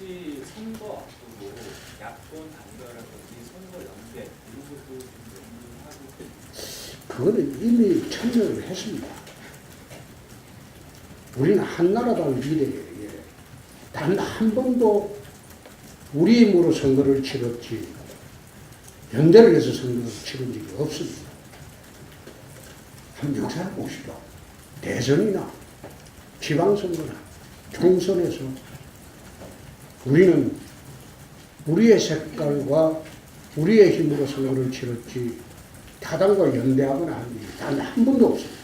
혹시 선거 앞두고 야권 단결이라든지 선거 연대 이런 것도 좀 하고 그거는 이미 참여를 했습니다. 우리는 한나라당 미래에 단 한 번도 우리 힘으로 선거를 치렀지 연대를 해서 선거를 치른 적이 없습니다. 한번 역사를 보시죠. 대선이나 지방선거나 총선에서 우리는 우리의 색깔과 우리의 힘으로 선거를 치렀지 타당과 연대하거나 한 일이 단 한 번도 없습니다.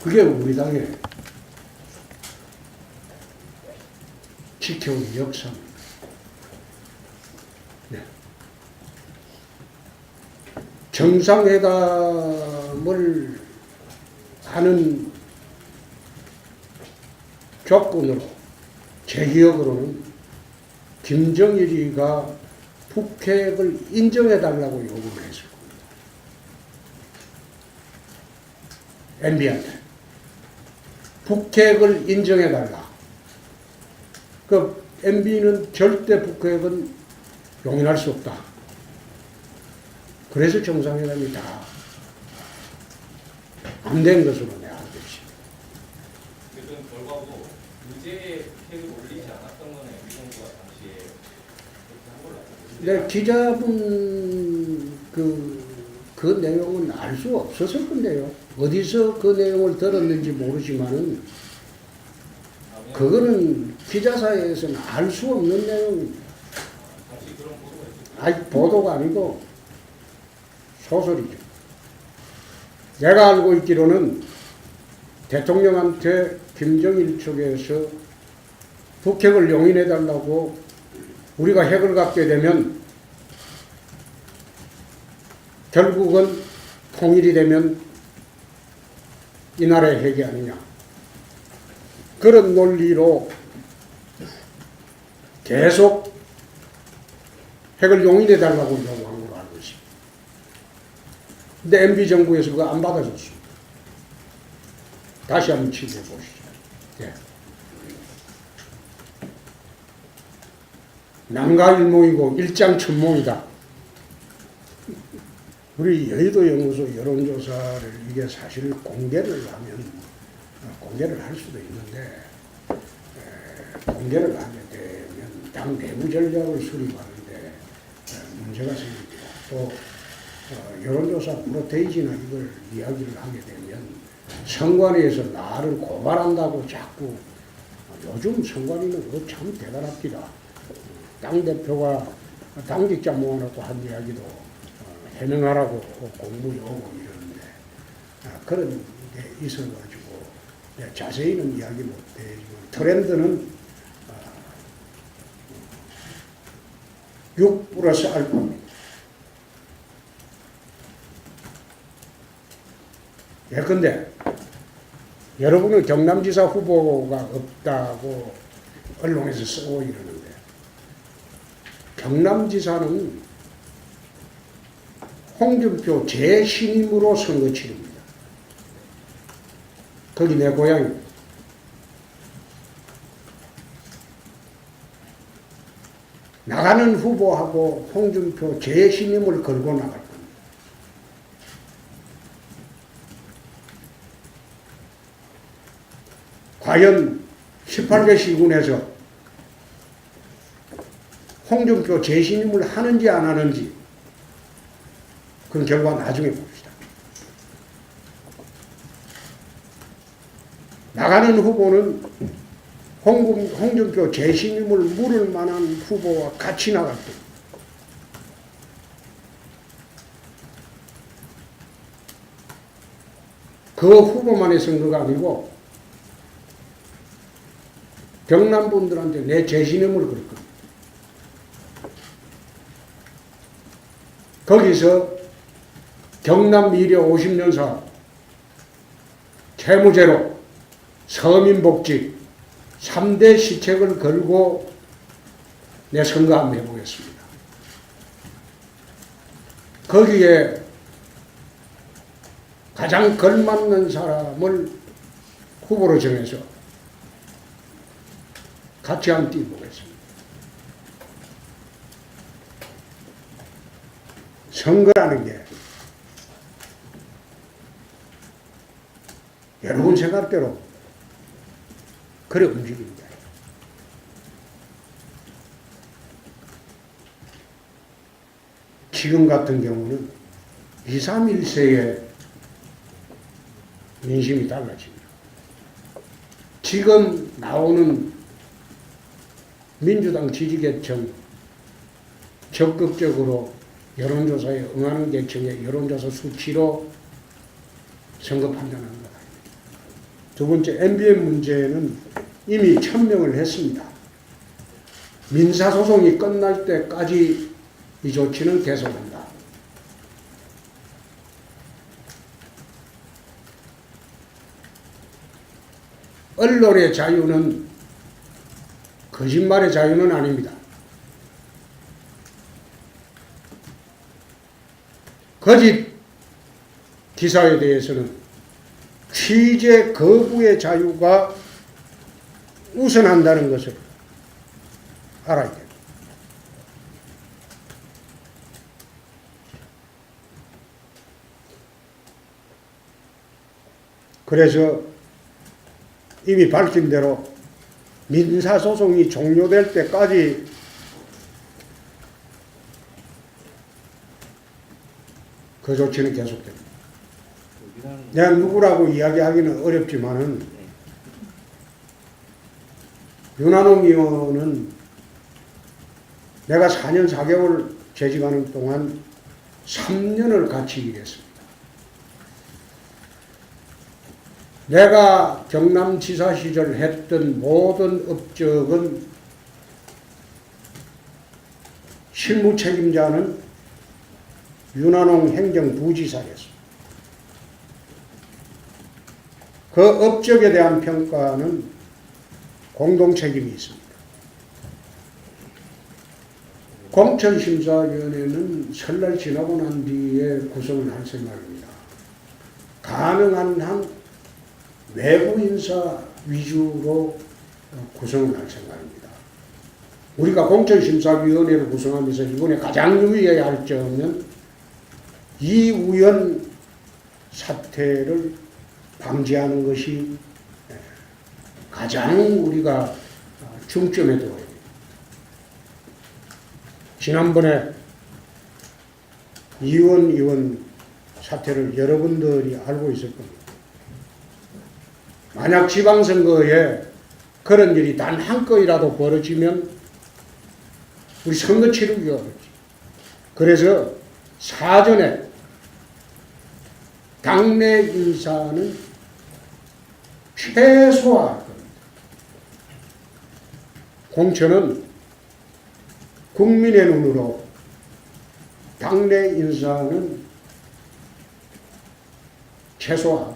그게 우리 당의 지켜온 역사입니다. 네. 정상회담을 하는 조건으로 제 기억으로는 김정일이가 북핵을 인정해달라고 요구를 했을 겁니다. MB한테. 북핵을 인정해달라. 그 MB는 절대 북핵은 용인할 수 없다. 그래서 정상회담이 다 안 된 것으로 내가 알고 있습니다. 그런 결과고 의제에 북핵을 올리지 않았던 거는 MB 정부가 당시에 그렇게 한 걸로 알고 있습니다. 네, 기자분 그 내용은 알 수 없었을 건데요. 어디서 그 내용을 들었는지 모르지만은 그거는 기자사회에서는 알 수 없는 내용입니다. 당시 그런 보도가 있었죠. 아니, 보도가 아니고 소설이죠. 내가 알고 있기로는 대통령한테 김정일 쪽에서 북핵을 용인해달라고 우리가 핵을 갖게 되면 결국은 통일이 되면 이 나라의 핵이 아니냐. 그런 논리로 계속 핵을 용인해달라고 요구한 걸로 알고 있습니다. 근데 MB 정부에서 그거 안 받아줬습니다. 다시 한번 취재해 보시죠. 예. 남가일몽이고 일장천몽이다. 우리 여의도 연구소 여론조사를 이게 사실 공개를 하면 공개를 할 수도 있는데 공개를 하게 되면 당 내부 전략을 수립하는데 문제가 생깁니다. 또 여론조사 프로테이지나 이걸 이야기를 하게 되면 선관위에서 나를 고발한다고 자꾸 요즘 선관위는 참 대단합니다. 당대표가 당직자 모아놓고 한 이야기도 해명하라고 공문이 오고 이러는데 그런 게 있어가지고 자세히는 이야기 못해지만 트렌드는 6 플러스 알파입니다. 예컨대 여러분은 경남지사 후보가 없다고 언론에서 쓰고 이러는데 경남지사는 홍준표 재신임으로 선거 치릅니다. 거기 내 고향입니다. 나가는 후보하고 홍준표 재신임을 걸고 나갈 겁니다. 과연 18개 시군에서 홍준표 재신임을 하는지 안 하는지 그런 결과 나중에 봅시다. 나가는 후보는 홍준표 재신임을 물을 만한 후보와 같이 나갈 겁니다. 그 후보만의 선거가 아니고 경남 분들한테 내 재신임을 걸 겁니다. 거기서 경남 미래 50년 사업, 채무제로, 서민복지, 3대 시책을 걸고 내 선거 한번 해보겠습니다. 거기에 가장 걸맞는 사람을 후보로 정해서 같이 한번 뛰어보겠습니다. 선거라는 게 여러분 생각대로 그래 움직입니다. 지금 같은 경우는 2, 3, 1세의 민심이 달라집니다. 지금 나오는 민주당 지지계층 적극적으로 여론조사에 응하는 계층의 여론조사 수치로 선거 판단합니다. 두 번째, MBN 문제는 이미 천명을 했습니다. 민사소송이 끝날 때까지 이 조치는 계속한다. 언론의 자유는 거짓말의 자유는 아닙니다. 거짓 기사에 대해서는 취재 거부의 자유가 우선한다는 것을 알아야 됩니다. 그래서 이미 밝힌 대로 민사소송이 종료될 때까지 그 조치는 계속됩니다. 내가 누구라고 이야기하기는 어렵지만은 윤한홍 의원은 내가 4년 4개월 재직하는 동안 3년을 같이 일했습니다. 내가 경남지사 시절 했던 모든 업적은 실무 책임자는 윤한홍 행정부지사였습니다. 그 업적에 대한 평가는 공동 책임이 있습니다. 공천심사위원회는 설날 지나고 난 뒤에 구성을 할 생각입니다. 가능한 한 외부 인사 위주로 구성을 할 생각입니다. 우리가 공천심사위원회를 구성하면서 이번에 가장 유의해야 할 점은 이우연 사태를 방지하는 것이 가장 우리가 중점에 둬야 됩니다. 지난번에 이우연 의원 사태를 여러분들이 알고 있을 겁니다. 만약 지방선거에 그런 일이 단 한 건이라도 벌어지면 우리 선거 치르기가 어렵지. 그래서 사전에 당내 인사는 최소화할 겁니다. 공천은 국민의 눈으로 당내 인사는 최소화.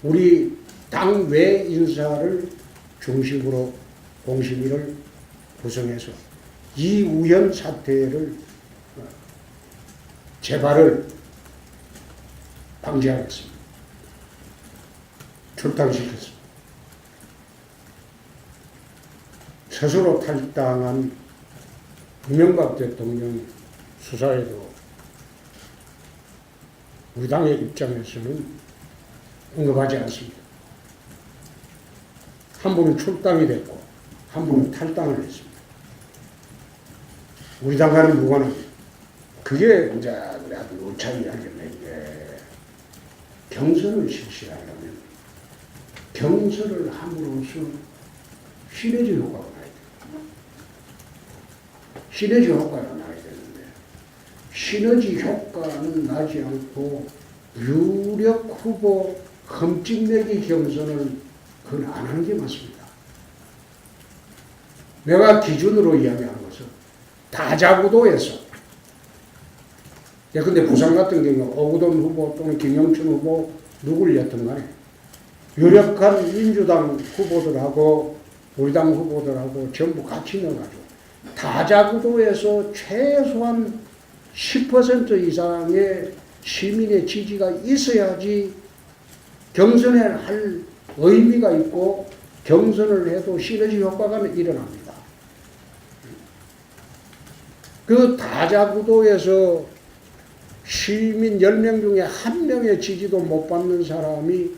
우리 당외 인사를 중심으로 공심위를 구성해서 이우연 사태를 재발을 방지하겠습니다. 출당시켰습니다. 스스로 탈당한 이명박 대통령 수사에도 우리 당의 입장에서는 언급하지 않습니다. 한 분은 출당이 됐고 한 분은 탈당을 했습니다. 우리 당과는 무관합니다. 그게 이제 누차 이야기했는데 경선을 실시하려면 경선을 함으로써 시너지 효과가 나야 돼요. 시너지 효과가 나야 되는데 시너지 효과는 나지 않고 유력 후보 흠집내기 경선을 그건 안 하는 게 맞습니다. 내가 기준으로 이야기하는 것은 다자구도에서 근데 부산 같은 경우 오구돈 후보 또는 김영춘 후보 누굴 였든 간에 유력한 민주당 후보들하고 우리 당 후보들하고 전부 같이 넣어가지고 다자구도에서 최소한 10% 이상의 시민의 지지가 있어야지 경선에 할 의미가 있고 경선을 해도 시너지 효과가 일어납니다. 그 다자구도에서 시민 10명 중에 1명의 지지도 못 받는 사람이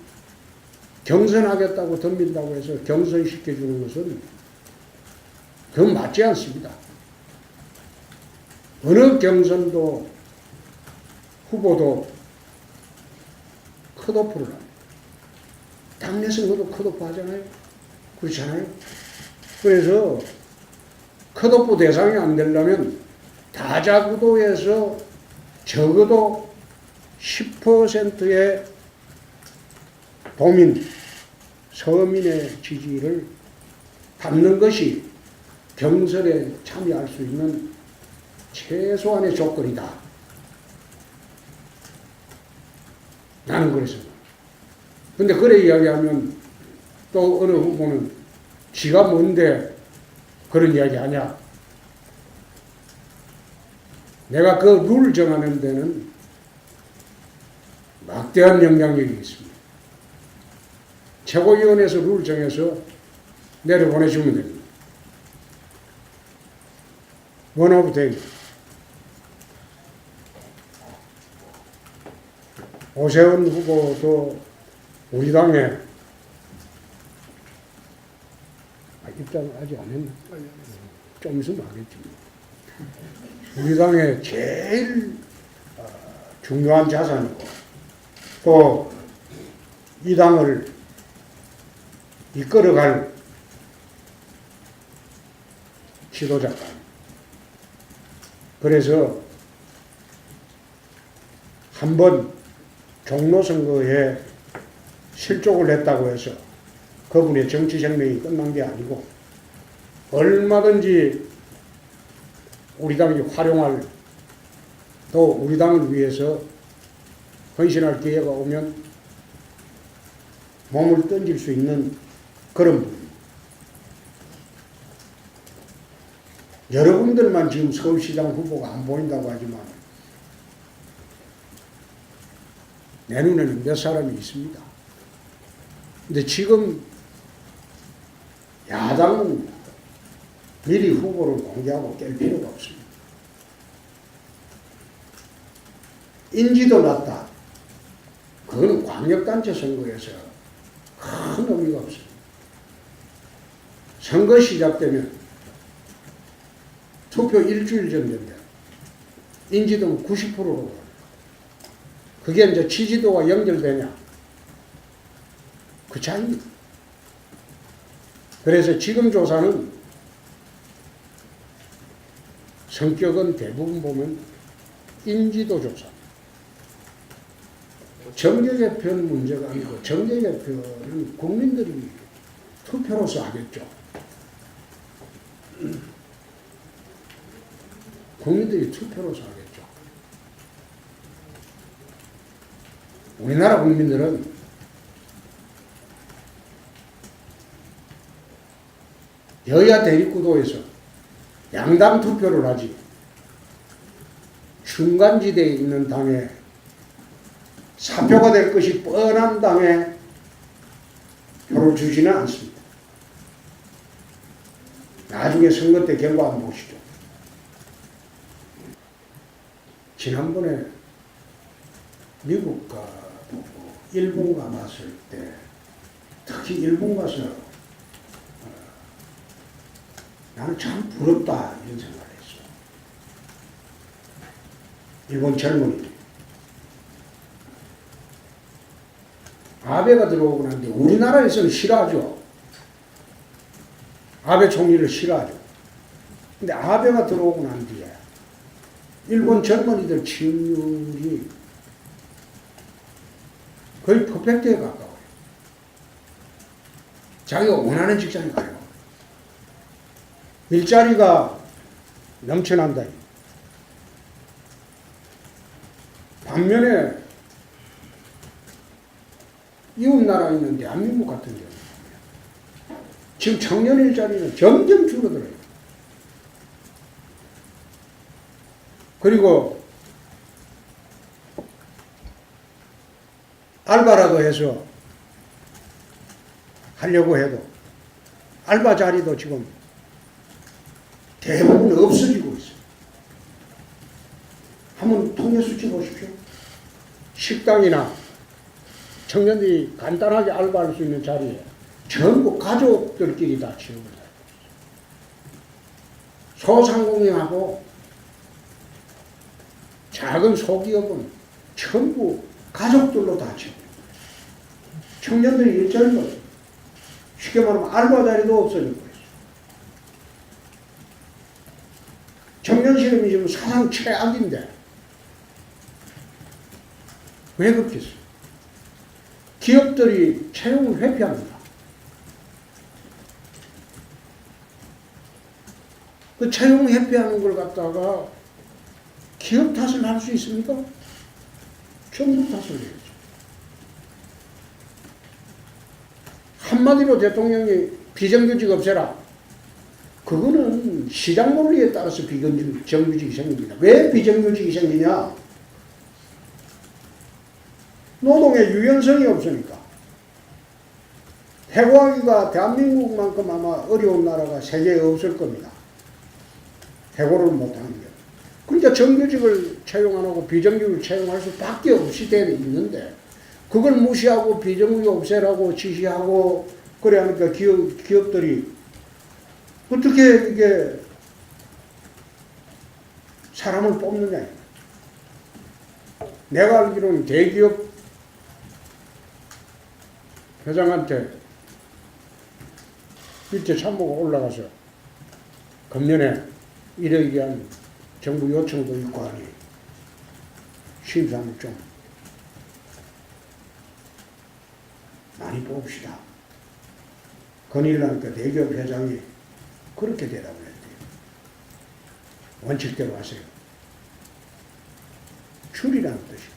경선하겠다고 덤빈다고 해서 경선시켜주는 것은 그건 맞지 않습니다. 어느 경선도 후보도 컷오프를 합니다. 당내 선거도 컷오프 하잖아요. 그렇잖아요. 그래서 컷오프 대상이 안 되려면 다자구도에서 적어도 10%의 도민, 서민의 지지를 받는 것이 경선에 참여할 수 있는 최소한의 조건이다. 나는 그랬습니다. 근데 그래 이야기하면 또 어느 후보는 지가 뭔데 그런 이야기 하냐. 내가 그 룰을 정하는 데는 막대한 영향력이 있습니다. 최고위원회에서 룰을 정해서 내려보내주면 됩니다. 원오브 데이. 오세훈 후보도 우리 당에 입당 아직 안 했나? 좀 있으면 하겠지. 우리 당의 제일 중요한 자산이고 또 이 당을 이끌어갈 지도자가. 그래서 한번 종로선거에 실족을 했다고 해서 그분의 정치 생명이 끝난 게 아니고 얼마든지 우리 당이 활용할 또 우리 당을 위해서 헌신할 기회가 오면 몸을 던질 수 있는 그런 분입니다. 여러분들만 지금 서울시장 후보가 안 보인다고 하지만 내 눈에는 몇 사람이 있습니다. 근데 지금 야당은 미리 후보를 공개하고 깰 필요가 없습니다. 인지도 낮다. 그거는 광역단체 선거에서 큰 의미가 없습니다. 선거 시작되면 투표 일주일 전인데 인지도는 90%로 갑니다. 그게 이제 지지도와 연결되냐? 그 차이입니다. 그래서 지금 조사는 성격은 대부분 보면 인지도 조사. 정계개편 문제가 아니고 정계개편은 국민들이 투표로서 하겠죠. 국민들이 투표로서 하겠죠. 우리나라 국민들은 여야 대립구도에서 양당 투표를 하지 중간지대에 있는 당에 사표가 될 것이 뻔한 당에 표를 주지는 않습니다. 나중에 선거 때 결과 한번 보시죠. 지난번에 미국 가보고 일본 가봤을 때 특히 일본 가서 나는 참 부럽다 이런 생각을 했어. 일본 젊은이들. 아베가 들어오고 난 뒤에 우리나라에서는 싫어하죠. 아베 총리를 싫어하죠. 근데 아베가 들어오고 난 뒤에 일본 젊은이들 지지율이 거의 퍼펙트에 가까워요. 자기가 원하는 직장에 가요. 일자리가 넘쳐난다. 반면에 이웃나라에 있는 대한민국 같은 경우 지금 청년 일자리는 점점 줄어들어요. 그리고 알바라도 해서 하려고 해도 알바 자리도 지금 대부분 없어지고 있어요. 한번 통계수치 보십시오. 식당이나 청년들이 간단하게 알바할 수 있는 자리에 전부 가족들끼리 다 채우고 있어요. 소상공인하고 작은 소기업은 전부 가족들로 다 채우고 있어요. 청년들이 일자리가 없어요. 쉽게 말하면 알바 자리도 없어지고 있어요. 청년 실업이 지금 사상 최악인데 왜 그렇겠어요? 기업들이 채용을 회피합니다. 그 채용 회피하는 걸 갖다가 기업 탓을 할 수 있습니까? 정부 탓을 해야죠. 한마디로 대통령이 비정규직 없애라. 그거는 시장 논리에 따라서 비정규직이 생깁니다. 왜 비정규직이 생기냐? 노동의 유연성이 없으니까. 해고하기가 대한민국만큼 아마 어려운 나라가 세계에 없을 겁니다. 해고를 못하는 게. 그러니까 정규직을 채용 안 하고 비정규직을 채용할 수밖에 없이 되어 있는데 그걸 무시하고 비정규직 없애라고 지시하고 그래 하니까 기업들이 어떻게 이게 사람을 뽑느냐. 내가 알기로는 대기업 회장한테 밑에 참모가 올라가서 금년에 이러기 위한 정부 요청도 있고 하니 심사를 좀 많이 뽑읍시다. 건의를 대기업 회장이 그렇게 대답을 했대요. 원칙대로 하세요. 줄이라는 뜻입니다.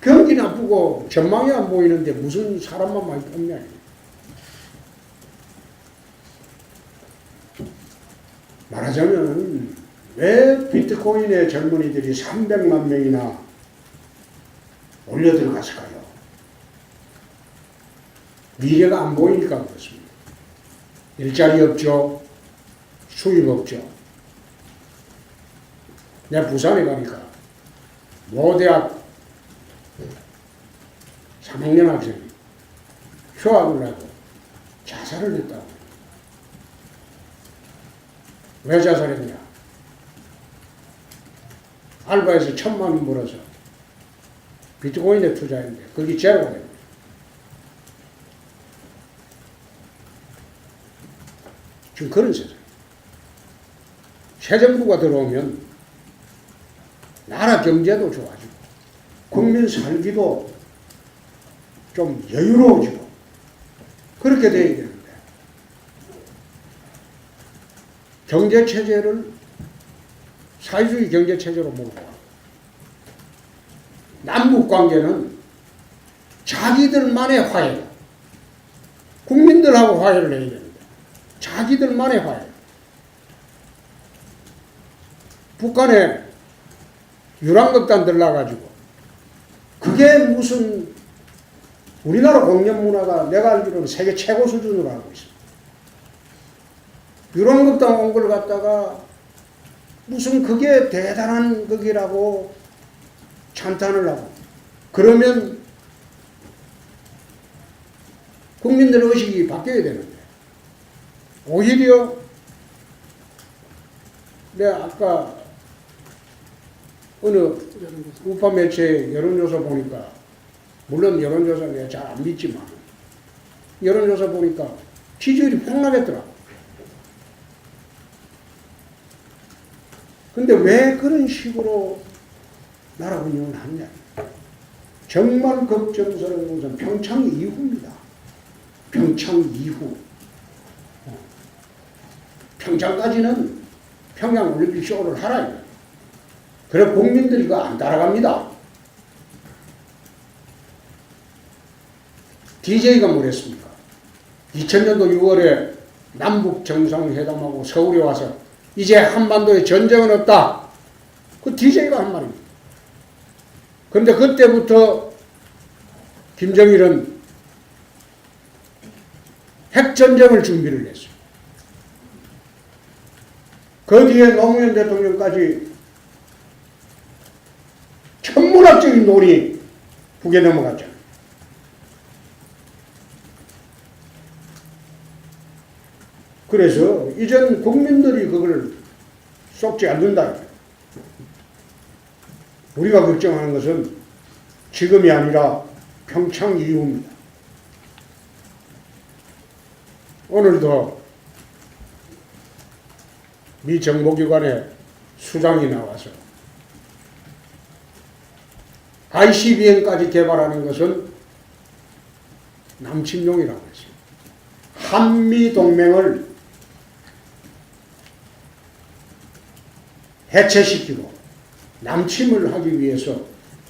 경기 나쁘고 전망이 안 보이는데 무슨 사람만 많이 뽑냐. 말하자면 왜 비트코인의 젊은이들이 300만 명이나 올려 들어갔을까요? 미래가 안 보이니까 그렇습니다. 일자리 없죠. 수입 없죠. 내가 부산에 가니까 모대학 3학년 학생이 휴학을 하고 자살을 했다고. 왜 자살했냐? 알바에서 1,000만 원 벌어서 비트코인에 투자했는데 그게 제로가 됩니다. 지금 그런 세상. 새 정부가 들어오면 나라 경제도 좋아지고 국민 살기도 좀 여유로워지고 그렇게 돼야 되는데 경제체제를 사회주의 경제체제로 몰고 와. 남북관계는 자기들만의 화해, 국민들하고 화해를 해야 되는데 자기들만의 화해. 북한에 유랑극단 들라가지고 그게 무슨 우리나라 공연 문화가 내가 알기로는 세계 최고 수준으로 알고 있습니다. 유랑극단 온 걸 갖다가 무슨 그게 대단한 극이라고 찬탄을 하고 그러면 국민들의 의식이 바뀌어야 되는데 오히려 내가 아까 어느 우파 매체 여론조사 보니까 물론 여론조사 내가 잘 안 믿지만 여론조사 보니까 지지율이 폭락했더라. 근데 왜 그런 식으로 나라 운영을 하느냐. 정말 걱정스러운 것은 평창 이후입니다. 평창 이후. 평창까지는 평양올림픽 쇼를 하라. 그래 국민들이 그거 안 따라갑니다. DJ가 뭐랬습니까? 2000년도 6월에 남북 정상회담하고 서울에 와서 이제 한반도에 전쟁은 없다. 그 DJ가 한 말입니다. 그런데 그때부터 김정일은 핵전쟁을 준비를 했어요. 그 뒤에 노무현 대통령까지 천문학적인 논이 북에 넘어갔잖아요. 그래서 이전 국민들이 그걸 쏙지 않는다. 우리가 걱정하는 것은 지금이 아니라 평창 이후입니다. 오늘도 미 정보기관의 수장이 나와서 ICBM까지 개발하는 것은 남침용이라고 했어요. 한미동맹을 해체시키고 남침을 하기 위해서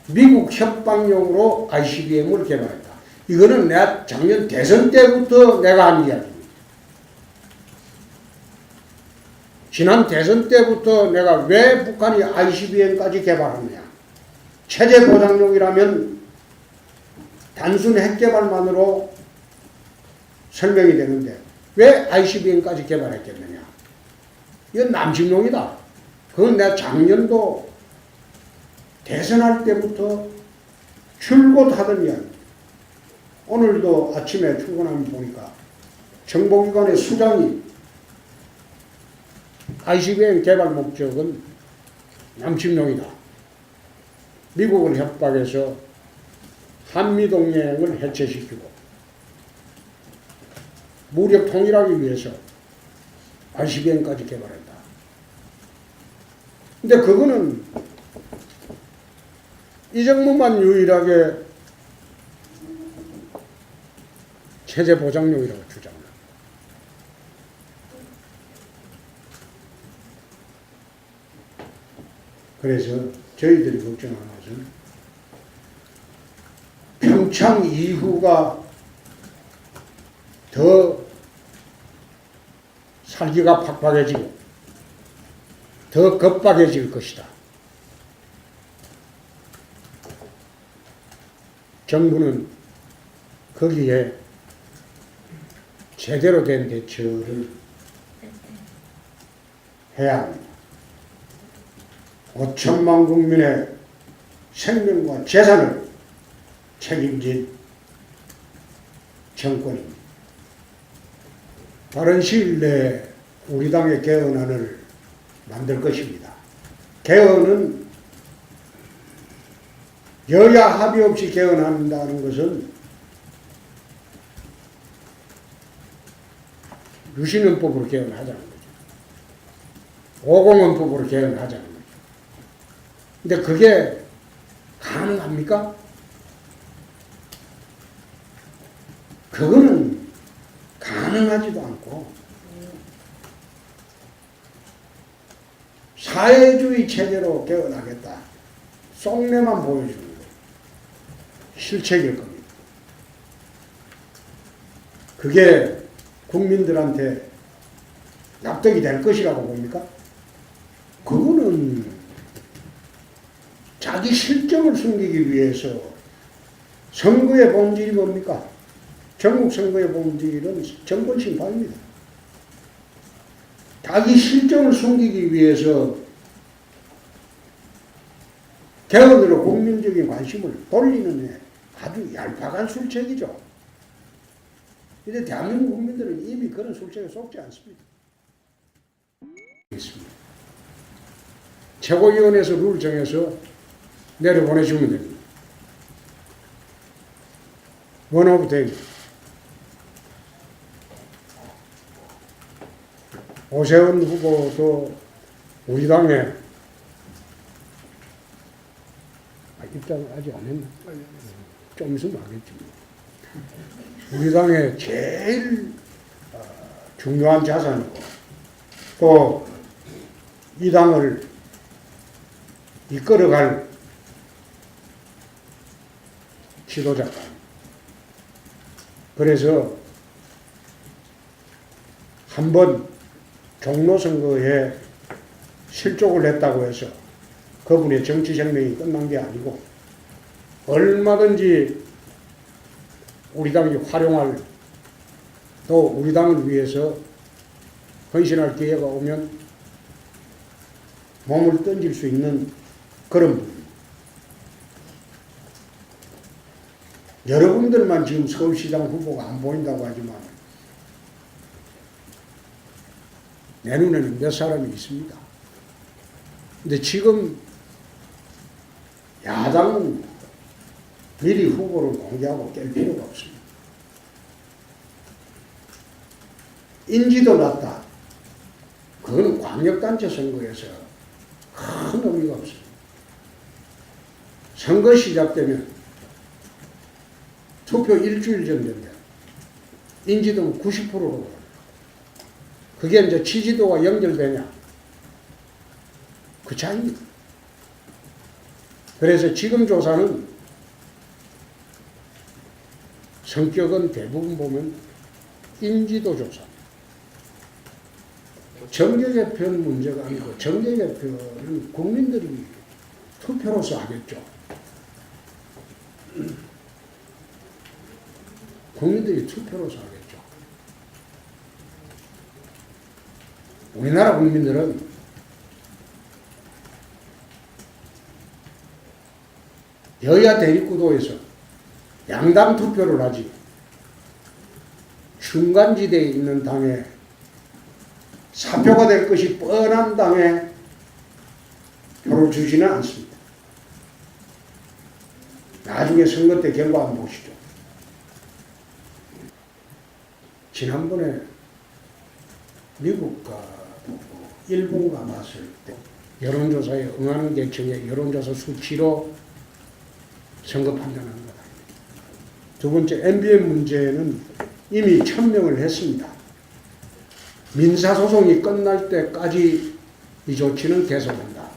미국 협박용으로 ICBM을 개발했다. 이거는 내가 작년 대선 때부터 내가 한 이야기입니다. 지난 대선 때부터 내가 왜 북한이 ICBM까지 개발하느냐. 체제 보장용이라면 단순 핵 개발만으로 설명이 되는데 왜 ICBM까지 개발했겠느냐. 이건 남침용이다. 그건 내가 작년도 대선할 때부터 출고하던 이야기. 오늘도 아침에 출근하면 보니까 정보기관의 수장이 ICBM 개발 목적은 남침용이다. 미국을 협박해서 한미동맹을 해체시키고 무력 통일하기 위해서 ICBM까지 개발했다. 근데 그거는 이 정부만 유일하게 체제 보장용이라고 주장합니다. 그래서 저희들이 걱정하는 것은 평창 이후가 더 살기가 팍팍해지고 더 급박해질 것이다. 정부는 거기에 제대로 된 대처를 해야 합니다. 5천만 국민의 생명과 재산을 책임진 정권입니다. 빠른 시일 내에 우리 당의 개헌안을 만들 것입니다. 개헌은 여야 합의 없이 개헌한다는 것은 유신헌법으로 개헌하자는 거죠. 50헌법으로 개헌하자는 거죠. 근데 그게 가능합니까? 그거는 가능하지도 않고 사회주의 체제로 개헌하겠다. 속내만 보여주는 거예요. 실책일 겁니다. 그게 국민들한테 납득이 될 것이라고 봅니까? 그거는 자기 실정을 숨기기 위해서 선거의 본질이 뭡니까? 전국 선거의 본질은 정권 심판입니다. 자기 실정을 숨기기 위해서 개헌으로 국민적인 관심을 돌리는 아주 얄팍한 술책이죠. 근데 대한민국 국민들은 이미 그런 술책에 속지 않습니다. 최고위원회에서 룰 정해서 내려보내주면 됩니다. 원오브 됩니다. 오세훈 후보도 우리 당에 입장 아직 안 했나? 좀 있으면 하겠지. 우리 당의 제일 중요한 자산이고 또 이 당을 이끌어갈 지도자가. 그래서 한번 종로선거에 실족을 했다고 해서 그분의 정치 생명이 끝난 게 아니고 얼마든지 우리 당이 활용할 또 우리 당을 위해서 헌신할 기회가 오면 몸을 던질 수 있는 그런 분. 여러분들만 지금 서울시장 후보가 안 보인다고 하지만 내 눈에는 몇 사람이 있습니다. 근데 지금 야당은 미리 후보를 공개하고 깰 필요가 없습니다. 인지도 낮다. 그거는 광역단체 선거에서 큰 의미가 없습니다. 선거 시작되면 투표 일주일 전 된다. 인지도는 90%로 올라요. 그게 이제 지지도와 연결되냐? 그 차이입니다. 그래서 지금 조사는 성격은 대부분 보면 인지도 조사입니다. 정계개편 문제가 아니고 정계개편은 국민들이 투표로서 하겠죠. 국민들이 투표로서 하겠죠. 우리나라 국민들은 여야 대립구도에서 양당 투표를 하지 중간지대에 있는 당에 사표가 될 것이 뻔한 당에 표를 주지는 않습니다. 나중에 선거 때 결과 한번 보시죠. 지난번에 미국과 일본 가봤을 때 여론조사에 응하는 계층의 여론조사 수치로 선거 판단한 거다. 두 번째, MBN 문제는 이미 천명을 했습니다. 민사소송이 끝날 때까지 이 조치는 계속한다.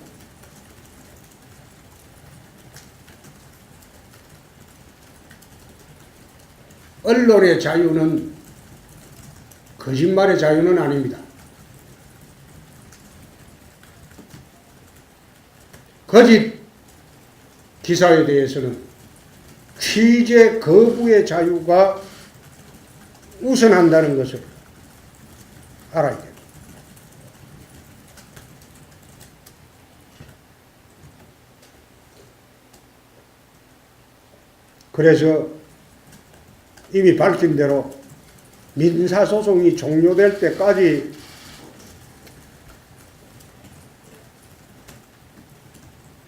언론의 자유는 거짓말의 자유는 아닙니다. 거짓 기사에 대해서는 취재 거부의 자유가 우선한다는 것을 알아야 됩니다. 그래서 이미 밝힌 대로 민사소송이 종료될 때까지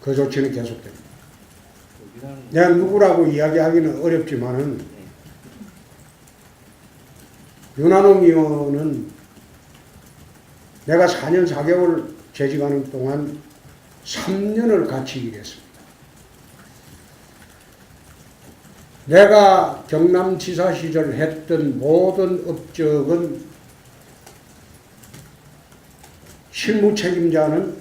그 조치는 계속됩니다. 내가 누구라고 이야기하기는 어렵지만은 윤한홍 의원은 내가 4년 4개월 재직하는 동안 3년을 같이 일했습니다. 내가 경남지사 시절 했던 모든 업적은 실무 책임자는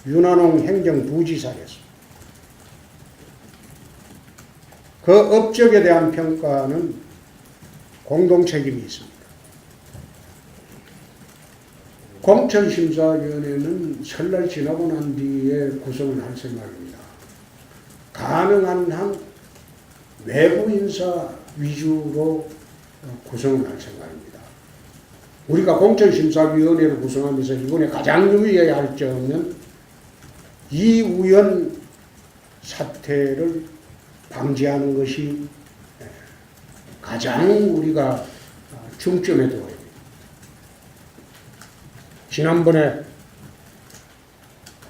윤한홍 행정부지사였습니다. 그 업적에 대한 평가는 공동 책임이 있습니다. 공천심사위원회는 설날 지나고 난 뒤에 구성을 할 생각입니다. 가능한 한 외부 인사 위주로 구성을 할 생각입니다. 우리가 공천심사위원회를 구성하면서 이번에 가장 유의해야 할 점은 이우연 사태를 방지하는 것이 가장 우리가 중점에 둬야 됩니다. 지난번에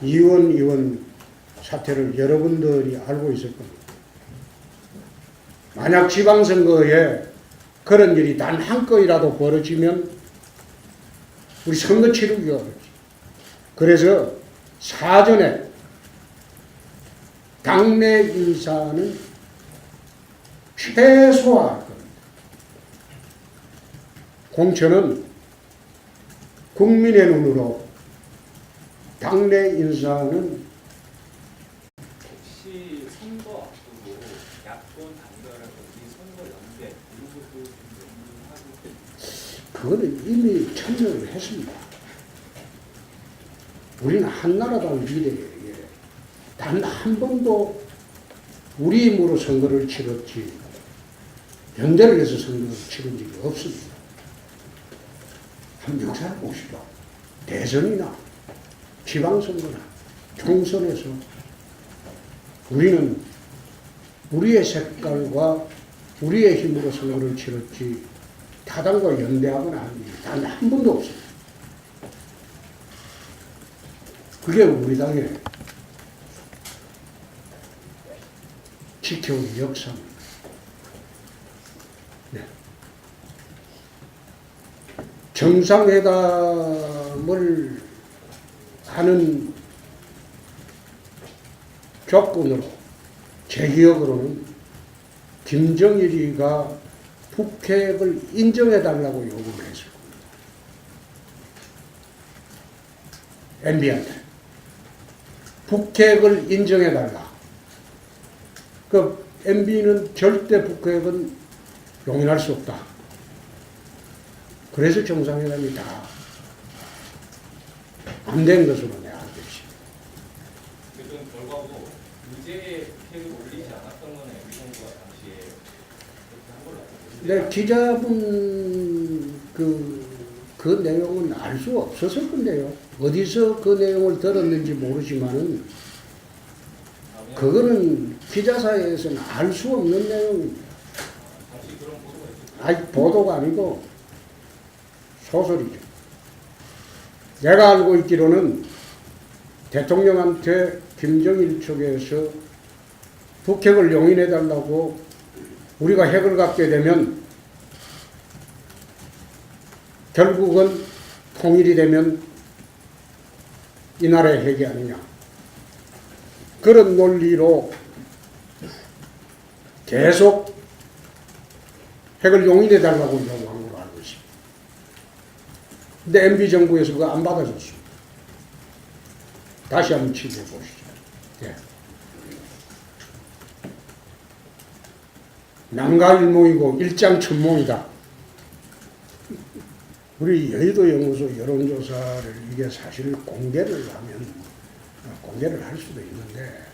이원 의원 사태를 여러분들이 알고 있을 겁니다. 만약 지방선거에 그런 일이 단 한 건이라도 벌어지면 우리 선거 치르기가 어렵지. 그래서 사전에 당내 인사는 최소화할 겁니다. 공천은 국민의 눈으로, 당내 인사는 혹시 선거 앞두고 야권 단결하고 선거 연대 이런 것도 하고 그거는 이미 참여를 했습니다. 우리는 한나라당 미래에 단 한 번도 우리 힘으로 선거를 치렀지 연대를 해서 선거를 치른 적이 없습니다. 한번 역사를 보시죠. 대선이나 지방선거나 총선에서 우리는 우리의 색깔과 우리의 힘으로 선거를 치렀지 타당과 연대하거나 한 일이 단 한 번도 없습니다. 그게 우리 당의 지켜온 역사입니다. 네. 정상회담을 하는 조건으로 제 기억으로는 김정일이가 북핵을 인정해달라고 요구를 했을 겁니다. MB한테. 북핵을 인정해달라. 그 MB는 절대 북핵은 용인할 수 없다. 그래서 정상회담이 다 안 된 것으로 내가 알고 있습니다. 그런 결과고 유죄 팩을 올리지 않았던 거네. 위성구가 당시에 그렇게 한 걸로 알고 있는데. 근데 기자분 그 내용은 알 수 없었을 건데요. 어디서 그 내용을 들었는지 모르지만은 그거는 기자사회에서는 알 수 없는 내용입니다. 당시 그런 보도가 있었죠. 아니, 보도가 아니고 소설이죠. 내가 알고 있기로는 대통령한테 김정일 측에서 북핵을 용인해달라고 우리가 핵을 갖게 되면 결국은 통일이 되면 이 나라의 핵이 아니냐. 그런 논리로 계속 핵을 용인해달라고 요구한 걸로 알고 있습니다. 근데 MB정부에서 그거 안 받아줬습니다. 다시 한번 취재해 보시죠. 예. 남가일몽이고 일장천몽이다. 우리 여의도연구소 여론조사를 이게 사실 공개를 하면 공개를 할 수도 있는데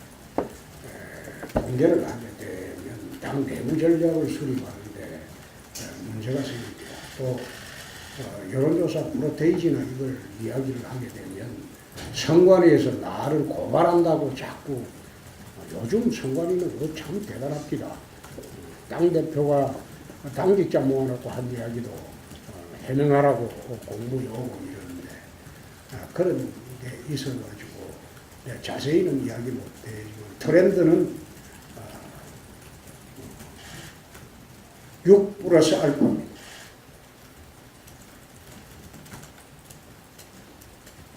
공개를 하게 되면 당 내부 전략을 수립하는데 문제가 생깁니다. 또 여론조사 프로테이지나 이걸 이야기를 하게 되면 선관위에서 나를 고발한다고 자꾸 요즘 선관위는 참 대단합니다. 당대표가 당직자 모아놓고 한 이야기도 해명하라고 공무 요구 이러는데 그런 게 있어가지고 자세히는 이야기 못해지만 트렌드는 6 플러스 알파입니다.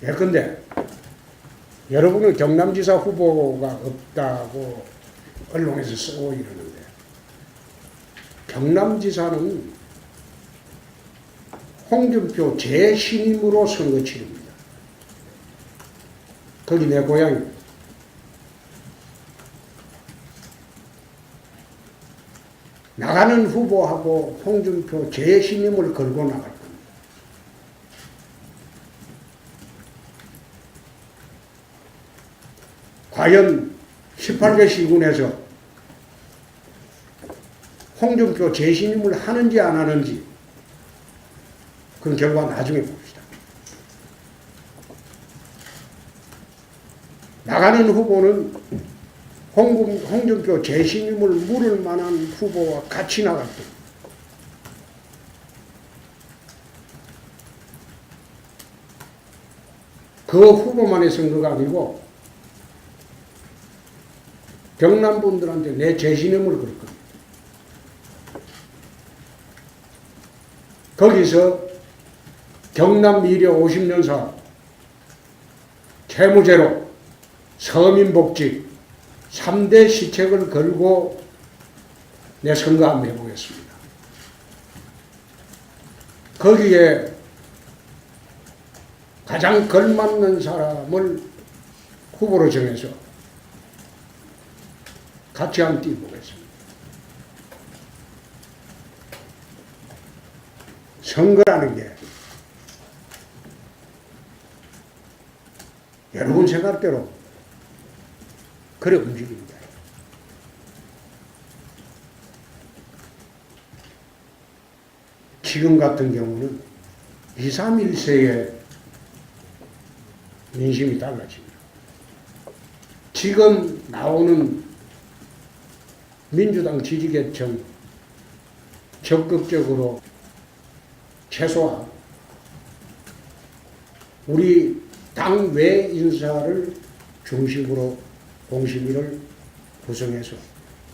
예컨대 여러분은 경남지사 후보가 없다고 언론에서 쓰고 이러는데 경남지사는 홍준표 재신임으로 선거 치릅니다. 거기 내 고향입니다. 나가는 후보하고 홍준표 재신임을 걸고 나갈 겁니다. 과연 18개 시군에서 홍준표 재신임을 하는지 안 하는지 그건 결과 나중에 봅시다. 나가는 후보는 홍준표 재신임을 물을 만한 후보와 같이 나갈 때 그 후보만의 선거가 아니고 경남 분들한테 내 재신임을 걸 겁니다. 거기서 경남 미래 50년 사업, 채무제로, 서민복지, 3대 시책을 걸고 내 선거 한번 해보겠습니다. 거기에 가장 걸맞는 사람을 후보로 정해서 같이 한번 뛰어보겠습니다. 선거라는 게 여러분 생각대로 그래 움직입니다. 지금 같은 경우는 2, 3, 1세에 민심이 달라집니다. 지금 나오는 민주당 지지계층 적극적으로 최소한 우리 당 외 인사를 중심으로 공심위를 구성해서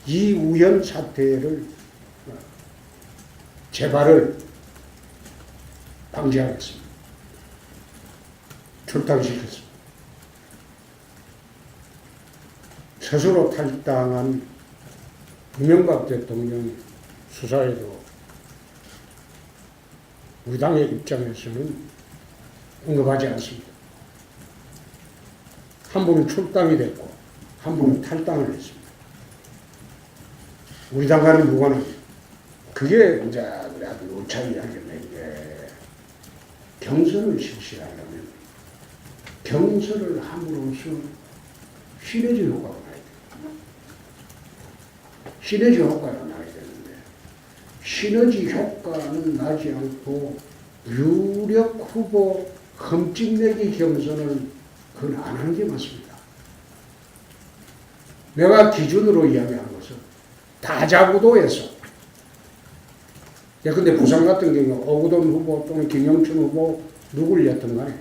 이우현 사태를 재발을 방지하겠습니다. 출당시켰습니다. 스스로 탈당한 이명박 대통령 수사에도 우리 당의 입장에서는 언급하지 않습니다. 한 분은 출당이 됐고 한 분은 탈당을 했습니다. 우리 당과는 무관합니다. 그게 이제 그래도 요차이 하겠네. 경선을 실시하려면 경선을 함으로써 시너지 효과가 나야 돼요. 시너지 효과가 나야 되는데 시너지 효과는 나지 않고 유력 후보 흠집내기 경선을 그건 안 하는 게 맞습니다. 내가 기준으로 이야기한 것은 다자구도에서 근데 부산 같은 경우 오거돈 후보 또는 김영춘 후보 누굴 냈든 간에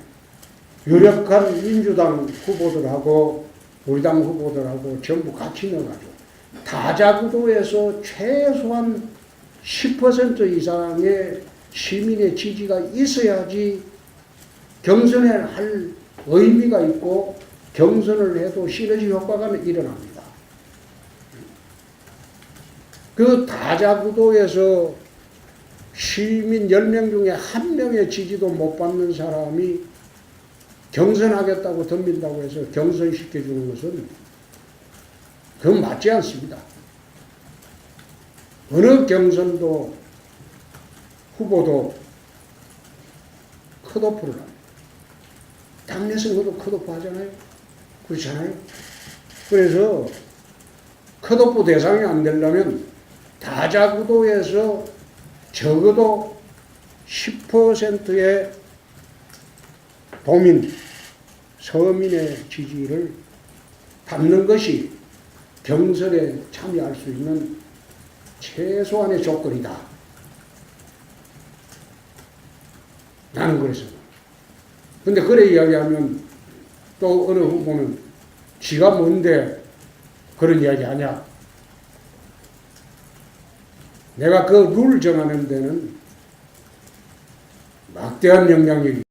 유력한 민주당 후보들하고 우리 당 후보들하고 전부 같이 넣어가지고 다자구도에서 최소한 10% 이상의 시민의 지지가 있어야지 경선에 할 의미가 있고 경선을 해도 시너지 효과가 일어납니다. 그 다자구도에서 시민 10명 중에 1명의 지지도 못 받는 사람이 경선하겠다고 덤빈다고 해서 경선시켜주는 것은 그건 맞지 않습니다. 어느 경선도 후보도 컷오프를 합니다. 당내 선거도 컷오프 하잖아요. 그렇잖아요. 그래서 컷오프 대상이 안 되려면 다자구도에서 적어도 10%의 도민, 서민의 지지를 받는 것이 경선에 참여할 수 있는 최소한의 조건이다. 나는 그래서. 근데 그래 이야기하면 또 어느 후보는 지가 뭔데 그런 이야기 하냐. 내가 그 룰 정하는 데는 막대한 영향력이